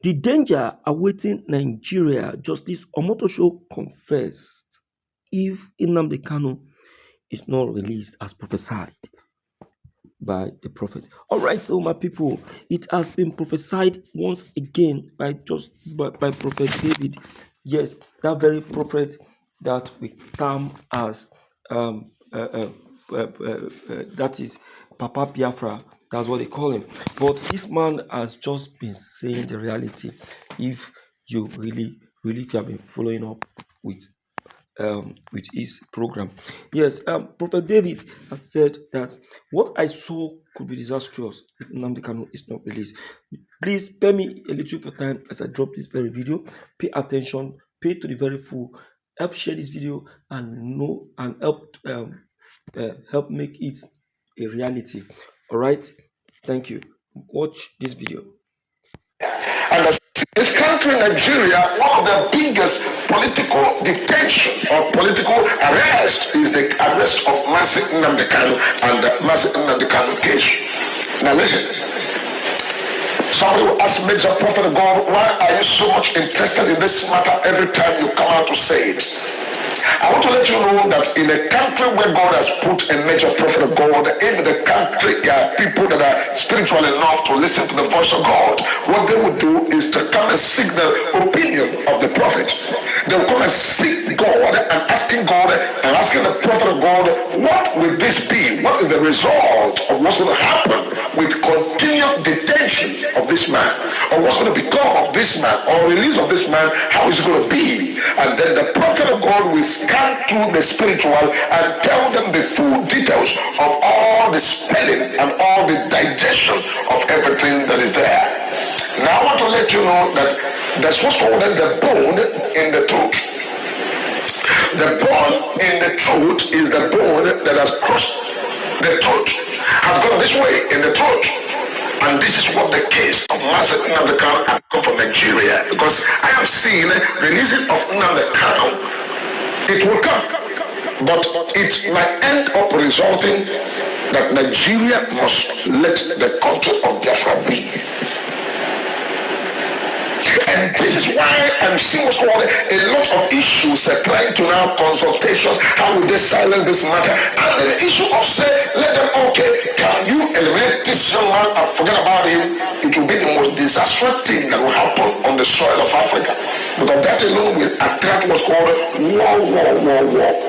The danger awaiting Nigeria, Justice Omotosho confessed if Nnamdi Kanu is not released as prophesied by the prophet. All right, so my people, it has been prophesied once again by Prophet David. Yes, that very prophet that we term as that is Papa Biafra. That's what they call him. But this man has just been saying the reality. If you really if you have been following up with his program. Yes, Prophet David has said that what I saw could be disastrous if Nnamdi Kanu is not released. Please spare me a little for time as I drop this very video. Pay attention, pay to the very full. Help share this video and help make it a reality. All right, thank you. Watch this video. And this country, Nigeria, one of the biggest political detention or political arrest is the arrest of Mazi Nnamdi Kanu and the Mazi Nnamdi Kanu case. Now listen, somebody will ask Major Prophet of God, why are you so much interested in this matter every time you come out to say it? I want to let you know that in a country where God has put a major prophet of God, if the country are people that are spiritual enough to listen to the voice of God, what they would do is to come and seek the opinion of the prophet. They will come and seek God and asking the prophet of God, what will this be? What is the result of what's going to happen with continuous detention of this man? Or what's going to become of this man? Or release of this man? How is it going to be? And then the prophet of God will scan through the spiritual and tell them the full details of all the spelling and all the digestion of everything that is there. Now I want to let you know that there's what's called the bone in the throat. The bone in the throat is the bone that has crossed the throat, has gone this way in the throat. And this is what the case of Mazi Nnamdi Kanu has come from Nigeria. Because I have seen releasing of Nnamdi Kanu, it will come. But it might end up resulting that Nigeria must let the country of Biafra be. And this is why I'm seeing what's called a lot of issues trying to now consultations. How will they silence this matter? And then the issue of say, let them, okay, can you eliminate this young man and forget about him? It will be the most disastrous thing that will happen on the soil of Africa. Because that alone will attract what's called war.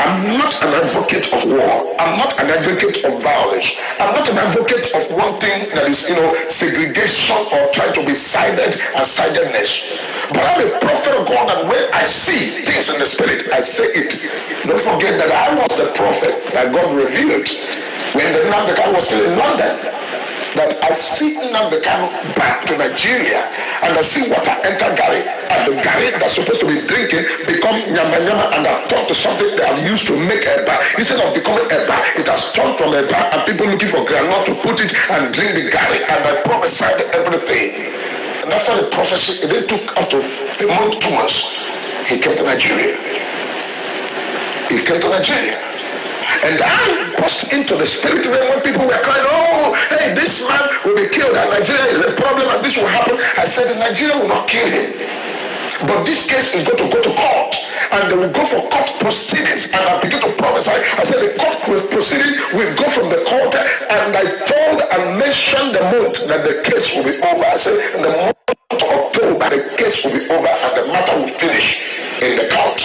I'm not an advocate of war. I'm not an advocate of violence. I'm not an advocate of one thing that is, segregation or trying to be sided and sidedness. But I'm a prophet of God, and when I see things in the spirit, I say it. Don't forget that I was the prophet that God revealed when the Nnamdi Kanu was still in London. That I see Nnamdi Kanu back to Nigeria, and I see water enter Gary, and the Gary that's supposed to be drinking become nyama and have turned to something they have used to make a bar. Instead of becoming a bar, it has turned from a bar, and people looking for granite to put it and drink the Gary, and I prophesied everything. And after the prophecy, it then took up to a month, 2 months, he came to Nigeria. And I burst into the spirit when people were crying, oh, hey, this man will be killed and Nigeria is a problem and this will happen. I said, Nigeria will not kill him. But this case is going to go to court, and they will go for court proceedings. And I began to prophesy. I said the court proceeding will go from the court, and I told and mentioned the month that the case will be over. I said in the month of October the case will be over and the matter will finish in the court.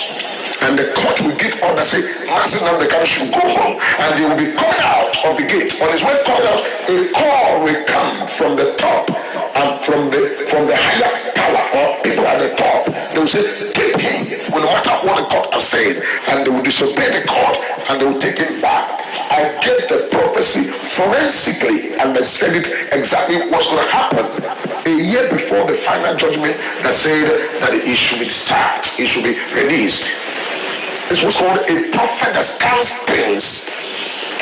And the court will give order, say, Mazi Nnamdi Kanu should go home, and he will be coming out of the gate. On his way coming out, a call will come from the top and from the higher power or people at the top. They will say, take him, no matter what the court has said, and they will disobey the court and they will take him back. I gave the prophecy forensically, and I said it exactly what's going to happen a year before the final judgment that said that it should be discharged, it should be released. This was called a prophet that scans things.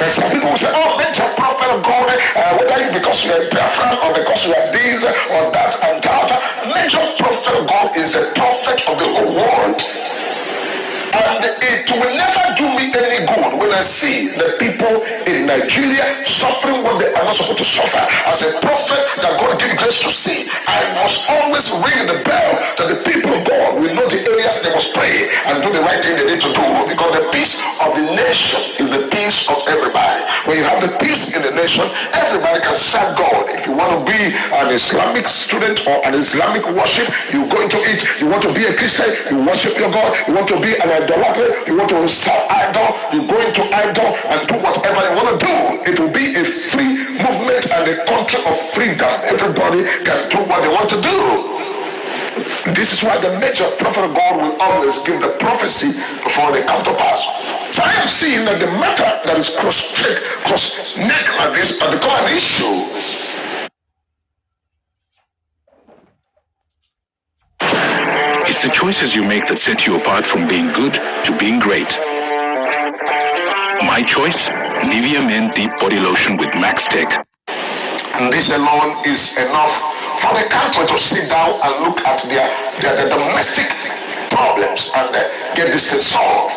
And some people will say, oh, that's a prophet of God, whether it's because you are a Biafran or because you are this or that and that. Major prophet of God is a prophet of the whole world. And it will never do me any good when I see the people in Nigeria suffering what they are not supposed to suffer. As a prophet that God gives grace to see, I must always peace of the nation is the peace of everybody. When you have the peace in the nation, everybody can serve God. If you want to be an Islamic student or an Islamic worship, you go into it. You want to be a Christian, you worship your God. You want to be an idolater, you want to serve idol, you go into idol and do whatever you want to do. It will be a free movement and a country of freedom. Everybody can do what they want to do. This is why the major prophet of God will always give the prophecy before they come to pass. So I am seeing that the matter that is cross-neck like this has become an issue. It's the choices you make that set you apart from being good to being great. My choice, Nivea Men Deep Body Lotion with Max Tech. And this alone is enough for the country to sit down and look at their domestic problems and get this thing solved.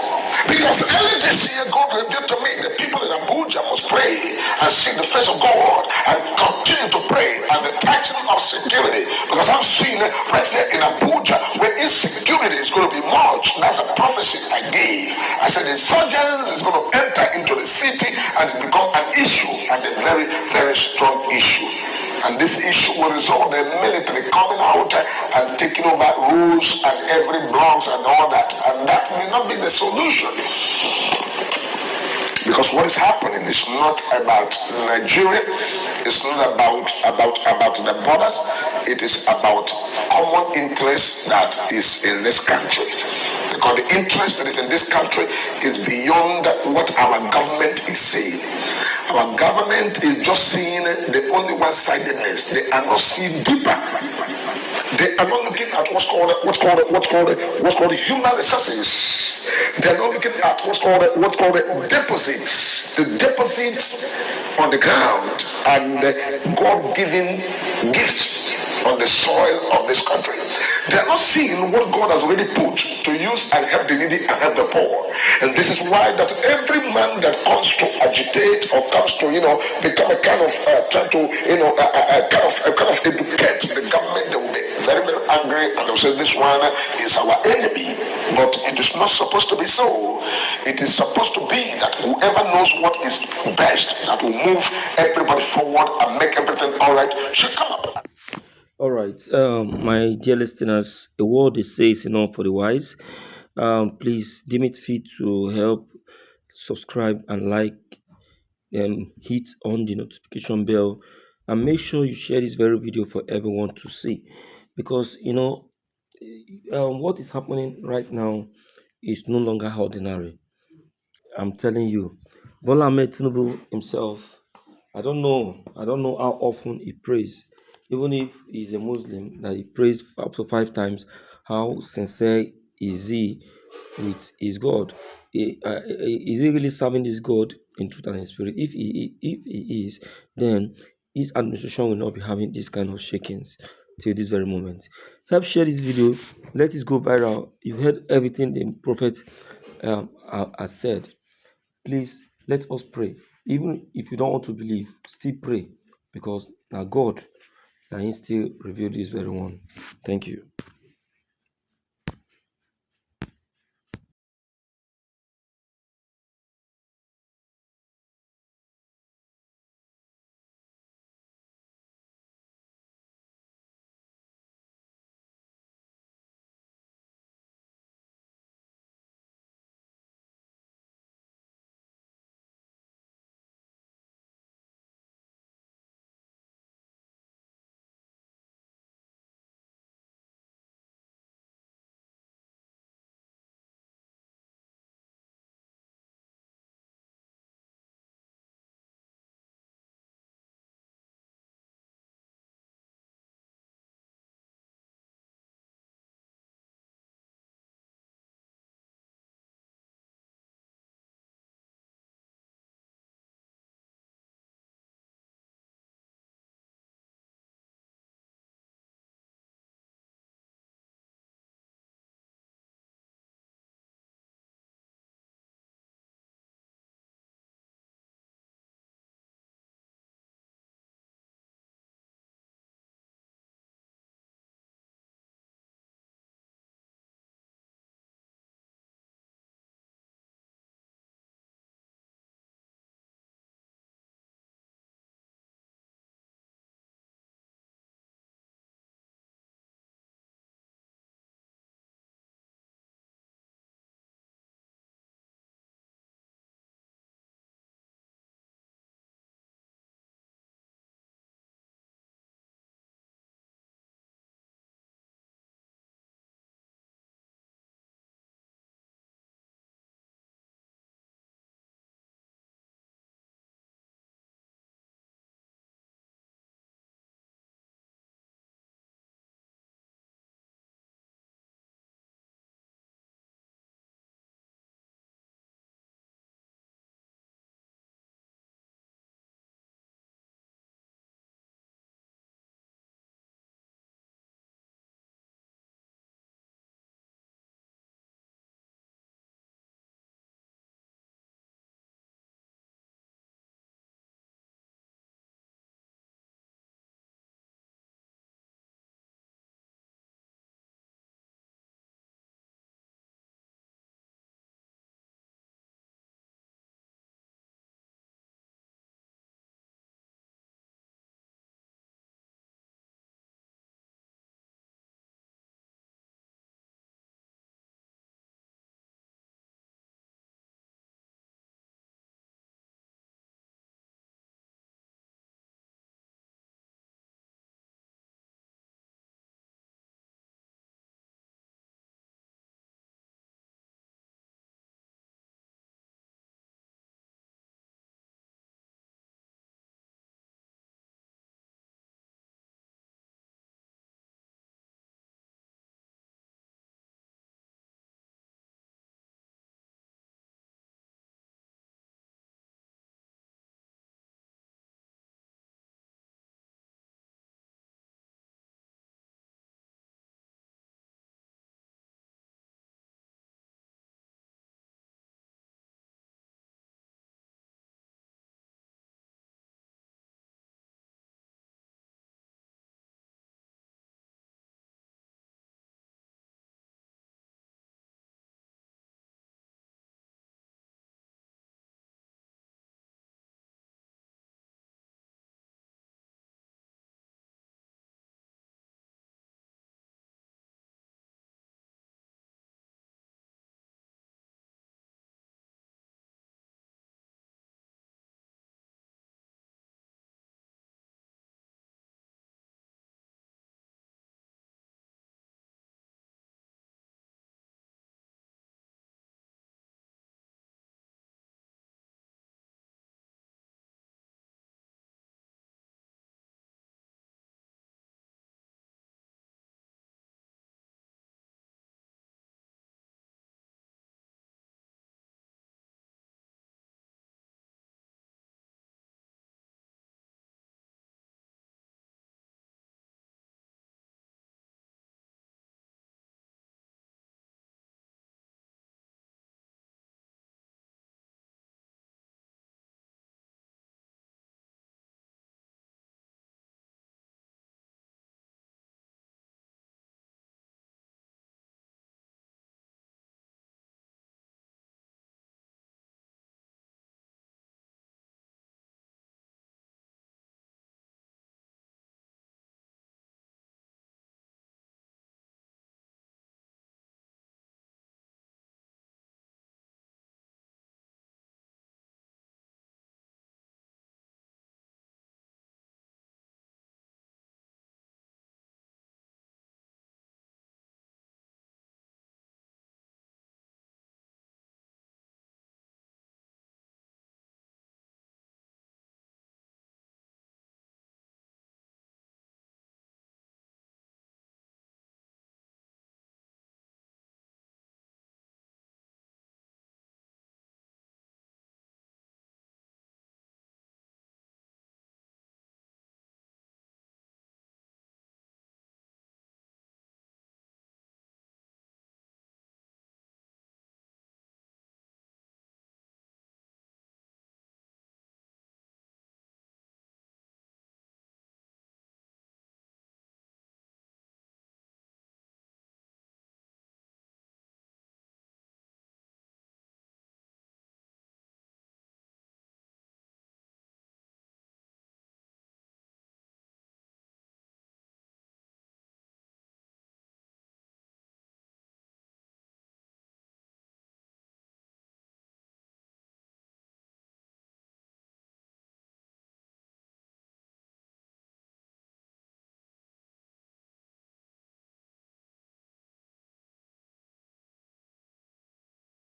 Because early this year, God revealed to me the people in Abuja must pray and seek the face of God and continue to pray and the tightening of security. Because I'm seeing right there in Abuja where insecurity is going to be much. That's the prophecy I gave. I said insurgents is going to enter into the city and become an issue, and a very, very strong issue. And this issue will result in the military coming out and taking over rules and every blocks and all that. And that may not be the solution. Because what is happening is not about Nigeria. It's not about the borders. It is about common interest that is in this country. Because the interest that is in this country is beyond what our government is saying. Our government is just seeing the only one-sidedness. They are not seeing deeper. They are not looking at what's called human resources. They are not looking at what's called deposits. The deposits on the ground and God-given gifts on the soil of this country. They are not seeing what God has already put to use and help the needy and help the poor. And this is why that every man that comes to agitate or comes to, become a kind of trying to, kind of educate the government, they will be very, very angry and they'll say this one is our enemy. But it is not supposed to be so. It is supposed to be that whoever knows what is best, that will move everybody forward and make everything all right, should come up. All right, my dear listeners, a word they say is enough for the wise. Please deem it fit to help subscribe and like, hit on the notification bell, and make sure you share this very video for everyone to see, because what is happening right now is no longer ordinary. I'm telling you, Bola Ahmed Tinubu himself, I don't know how often he prays. Even if he's a Muslim, that he prays up to 5 times, how sincere is he with his God? Is he really serving this God in truth and in spirit? If he is, then his administration will not be having this kind of shakings till this very moment. Help share this video, let it go viral. You've heard everything the prophet has said. Please let us pray. Even if you don't want to believe, still pray, because now God can still reveal this very one. Thank you.